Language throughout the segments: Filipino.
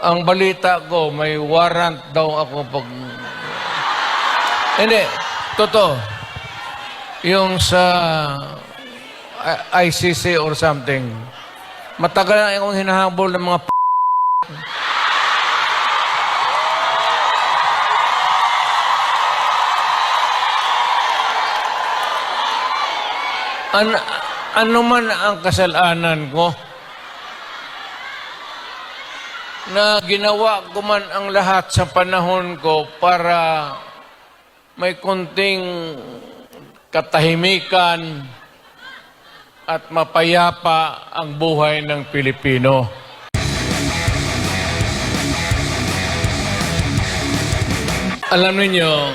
Ang balita ko, may warrant daw ako pag... Hindi, totoo. Yung sa ICC or something. Matagal na akong hinahabol ng mga ano man ang kasalanan ko, na ginawa ko man ang lahat sa panahon ko para may konting katahimikan at mapayapa ang buhay ng Pilipino. Alam niyo,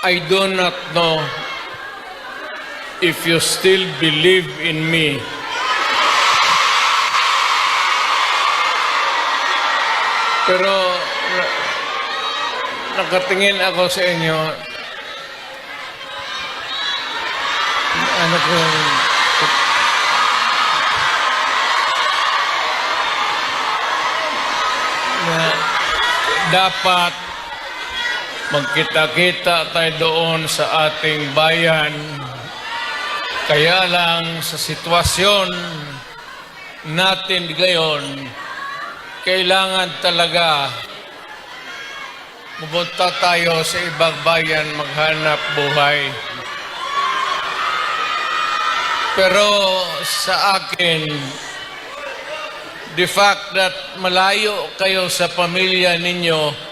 I do not know if you still believe in me. Pero nakatingin ako sa inyo. Ano ko na dapat magkita-kita tayo doon sa ating bayan. Kaya lang sa sitwasyon natin ngayon, kailangan talaga pumunta tayo sa ibang bayan maghanap buhay. Pero sa akin, the fact that malayo kayo sa pamilya ninyo,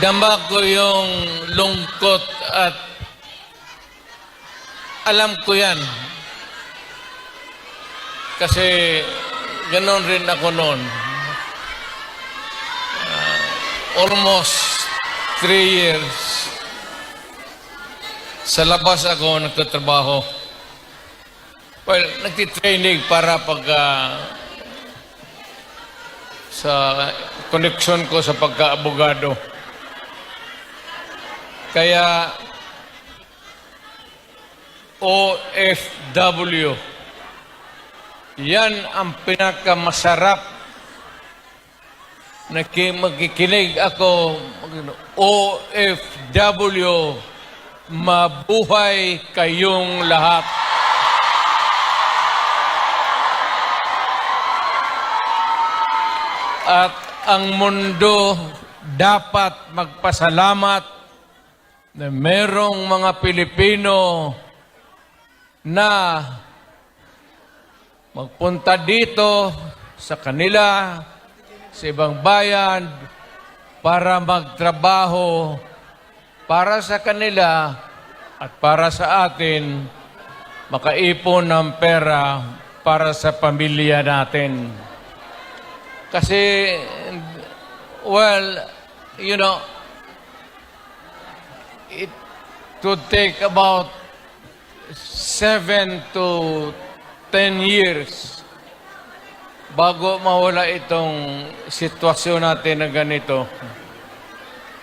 dama ko yung lungkot at alam ko yan. Kasi ganoon rin ako noon. Almost 3 years. Sa labas ako nagtatrabaho. Well, nagtitraining para pag sa connection ko sa pagka-abogado. Kaya OFW, yan ang pinakamasarap na magkikinig ako. OFW, mabuhay kayong lahat. At ang mundo dapat magpasalamat na merong mga Pilipino na magpunta dito sa kanila, sa ibang bayan, para magtrabaho para sa kanila at para sa atin, makaipon ng pera para sa pamilya natin. Kasi, well, you know, it would take about 7 to 10 years bago mawala itong sitwasyon natin na ganito.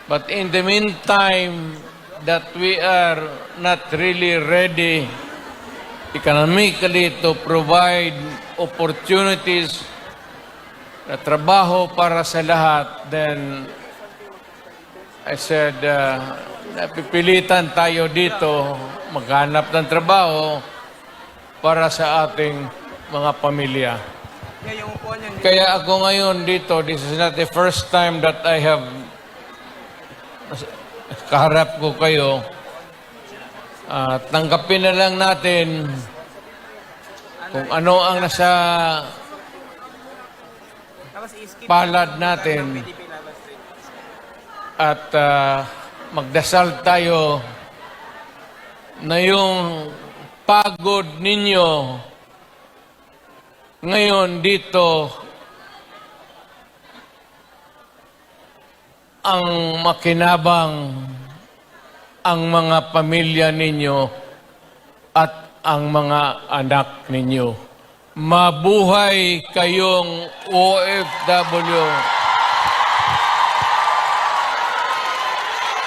But in the meantime, that we are not really ready economically to provide opportunities na trabaho para sa lahat, then I said, napipilitan tayo dito maghanap ng trabaho para sa ating mga pamilya. Kaya ako ngayon dito, this is not the first time that I have kaharap ko kayo. Tanggapin na lang natin kung ano ang nasa palad natin at magdasal tayo na yung pagod ninyo ngayon dito ang makinabang ang mga pamilya ninyo at ang mga anak ninyo. Mabuhay kayong OFW.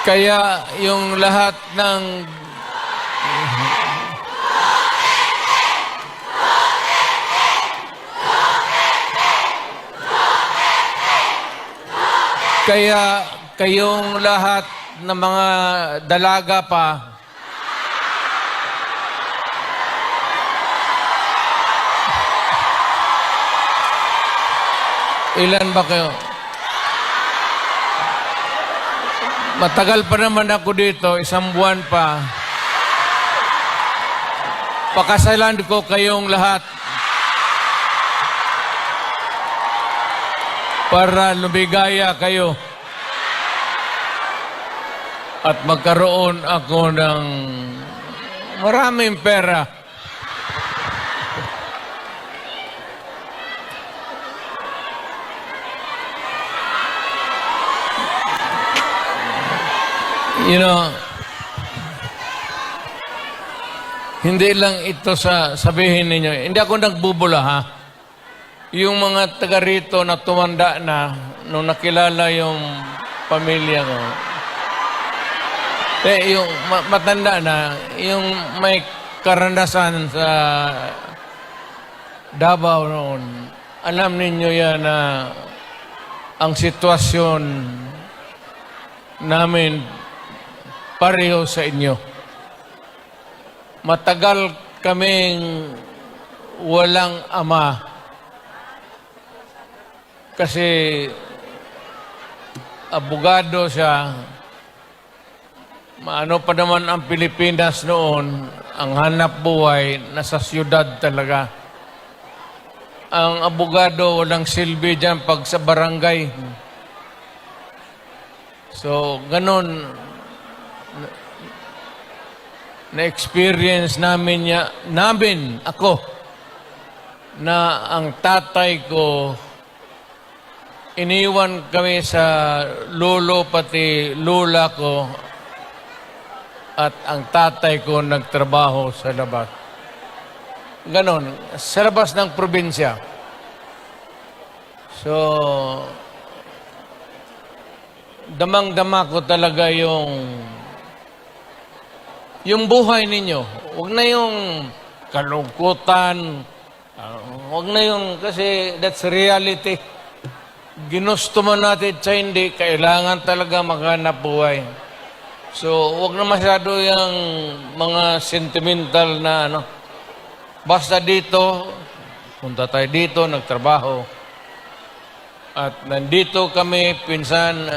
Kaya yung lahat ng Kaya kayong lahat ng mga dalaga pa, ilan ba kayo? Matagal pa naman ako dito, 1 buwan pa. Pakasalan ko kayong lahat para lumigaya kayo at magkaroon ako ng maraming pera. You know, hindi lang ito sa sabihin ninyo. Hindi ako nagbubula, ha? Yung mga taga rito na tumanda na nung nakilala yung pamilya ko. Yung matanda na, yung may karanasan sa Davao noon, alam ninyo yan na ang sitwasyon namin pareho sa inyo. Matagal kaming walang ama kasi abogado siya. Maano pa naman ang Pilipinas noon, ang hanap buhay nasa siyudad talaga. Ang abogado walang silbi dyan pag sa barangay. So, ganun na-experience namin ako, na ang tatay ko, iniwan kami sa lolo pati lula ko at ang tatay ko nagtrabaho sa labas. Ganon, sa labas ng probinsya. So, damang-dama ko talaga yung buhay ninyo. Huwag na yung kalungkutan. Huwag na yung, kasi that's reality. Ginusto man natin sa hindi, kailangan talaga maghanap buhay. So, huwag na masyado yung mga sentimental na ano. Basta dito, punta tayo dito, nagtrabaho. At nandito kami, pinsan,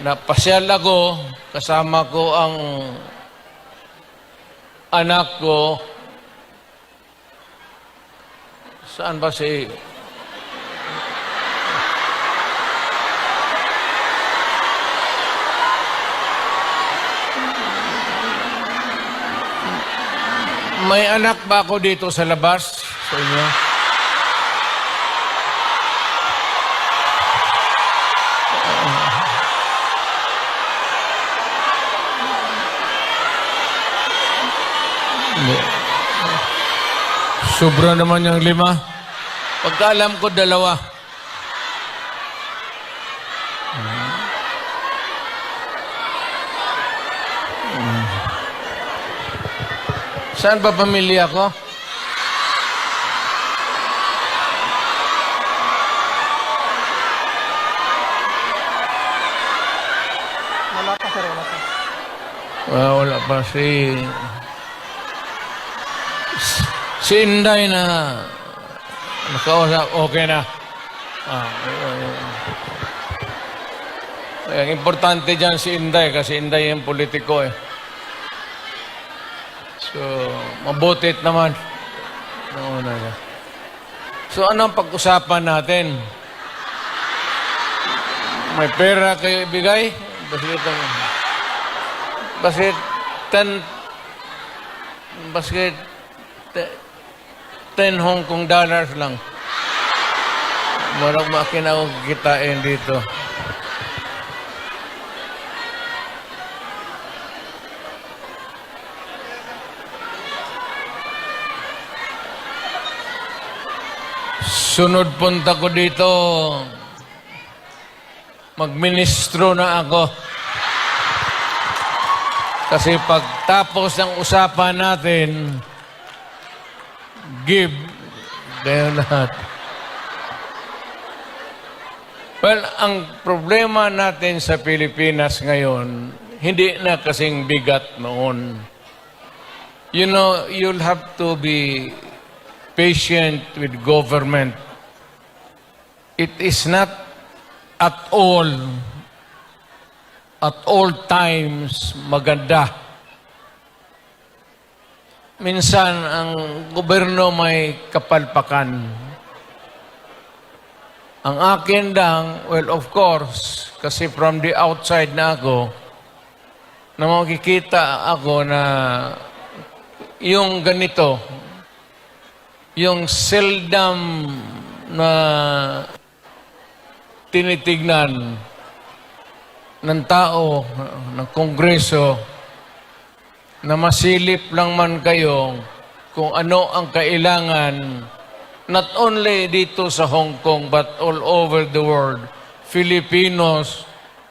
napasyal ako, kasama ko ang anak ko. Saan ba si... May anak ba ako dito sa labas sa inyo? Sobra naman yung 5. Pagkaalam ko 2. Saan ba pamilya ko? Wala pa, sir. Wala pa. Wala pa si Inday na nakausap, okay na. Ang importante dyan si Inday kasi Inday yung politiko eh. So, mabutit naman. So, anong pag-usapan natin? May pera kayo ibigay? Basket 10 Hong Kong dollars lang. Marang makina ako kitain dito. Sunod punta ko dito, magministro na ako. Kasi pagtapos ng usapan natin, give, kayo lahat. Well, ang problema natin sa Pilipinas ngayon, hindi na kasing bigat noon. You know, you'll have to be patient with government. It is not at all times maganda. Minsan, ang gobyerno may kapalpakan. Ang akin lang, well, of course, kasi from the outside na ako, na makikita ako na yung ganito, yung seldom na tinitignan ng tao, ng Kongreso, na masilip lang man kayo kung ano ang kailangan, not only dito sa Hong Kong, but all over the world, Filipinos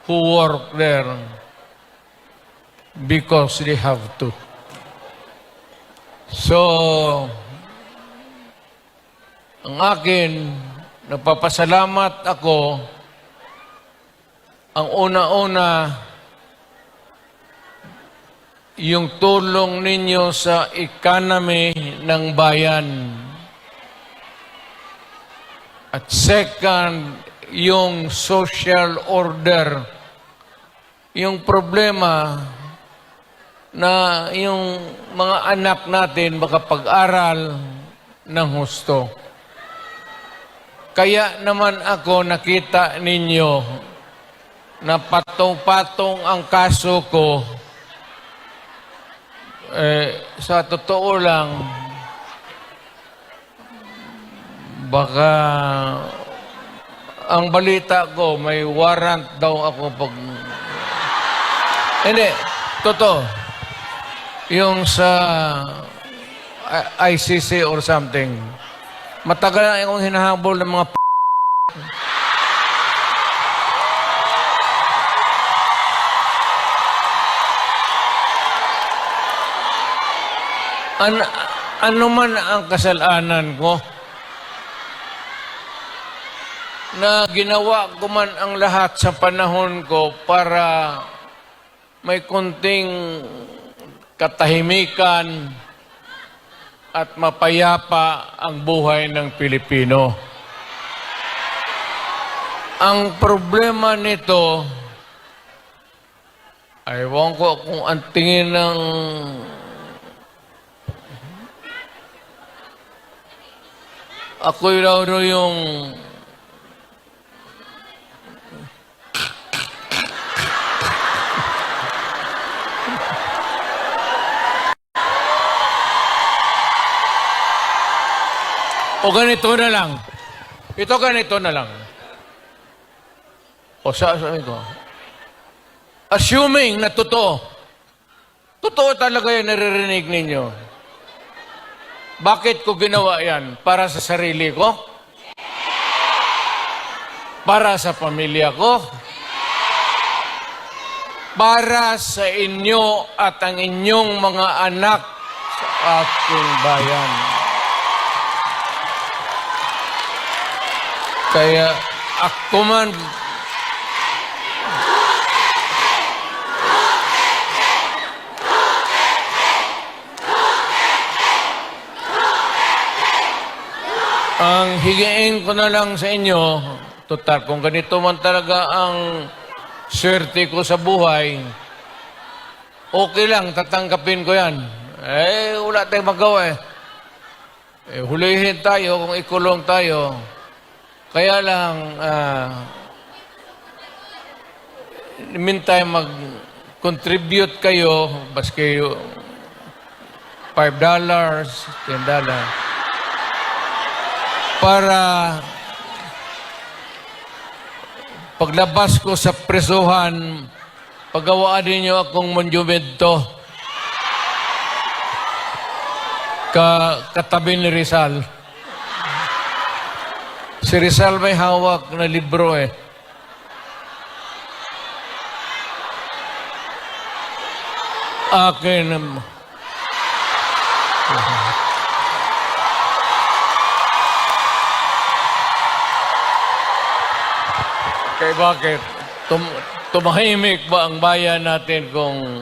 who work there because they have to. So, ang akin, nagpapasalamat ako, ang una-una, yung tulong ninyo sa economy ng bayan. At second, yung social order. Yung problema na yung mga anak natin makapag-aral ng husto. Kaya naman ako nakita ninyo na patong-patong ang kaso ko. Sa totoo lang, baka ang balita ko, may warrant daw ako pag... Hindi, totoo. Yung sa ICC or something. Matagal na akong hinahabol ng mga ano man ang kasalanan ko, na ginawa ko man ang lahat sa panahon ko para may konting katahimikan at mapayapa ang buhay ng Pilipino. Ang problema nito, ewan ko kung ang tingin ng ako'y raw yung o ganito na lang. Ito ganito na lang. O sabi ko, assuming na totoo talaga yung naririnig ninyo. Bakit ko ginawa yan? Para sa sarili ko? Para sa pamilya ko? Para sa inyo at ang inyong mga anak sa ating bayan. Kaya ako man ang higiin ko na lang sa inyo, total, kung ganito man talaga ang swerte ko sa buhay, okay lang, tatanggapin ko yan. Wala tayong magawa hulihin tayo kung ikulong tayo. Kaya lang, meantime, mag-contribute kayo, baski $5, $10, para paglabas ko sa presuhan, pagawaan ninyo akong monumento katabi ni Rizal. Si Rizal may hawak na libro akin. Kaya bakit? Tumahimik ba ang bayan natin kung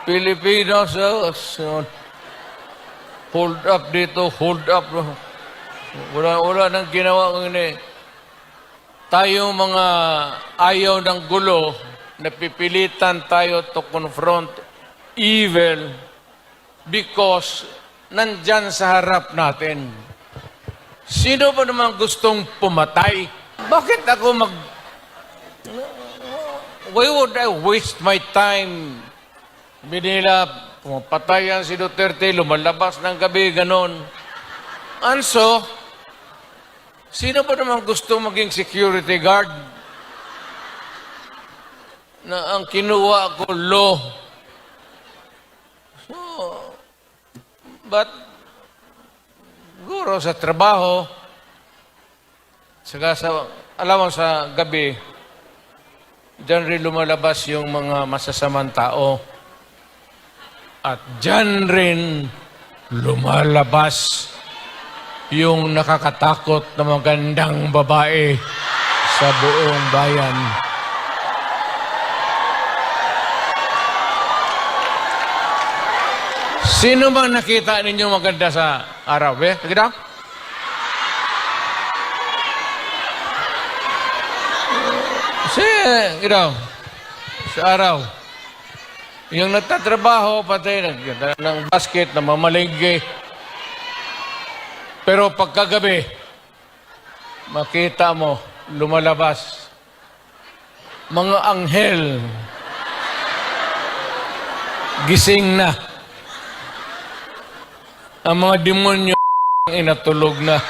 Pilipinas, hold up dito, hold up. Wala nang ginawa ng ini. Tayo mga ayaw ng gulo, napipilitan tayo to confront evil because nandyan sa harap natin. Sino ba naman gustong pumatay? Bakit ako why would I waste my time? Binila, pumapatayan si Duterte, lumalabas ng gabi, ganon. Anso, sino ba naman gusto maging security guard? Na ang kinuha ko, law. So, but, siguro sa trabaho, saka sa, alam mo sa gabi, dyan rin lumalabas yung mga masasamang tao. At dyan rin lumalabas yung nakakatakot na magandang babae sa buong bayan. Sino bang nakita ninyo maganda sa araw? Nakita? Sa araw. Yung nagtatrabaho, patay ng basket, na mamalinggi. Pero pagkagabi, makita mo, lumalabas. Mga anghel, gising na. Ang mga demonyo, inatulog na.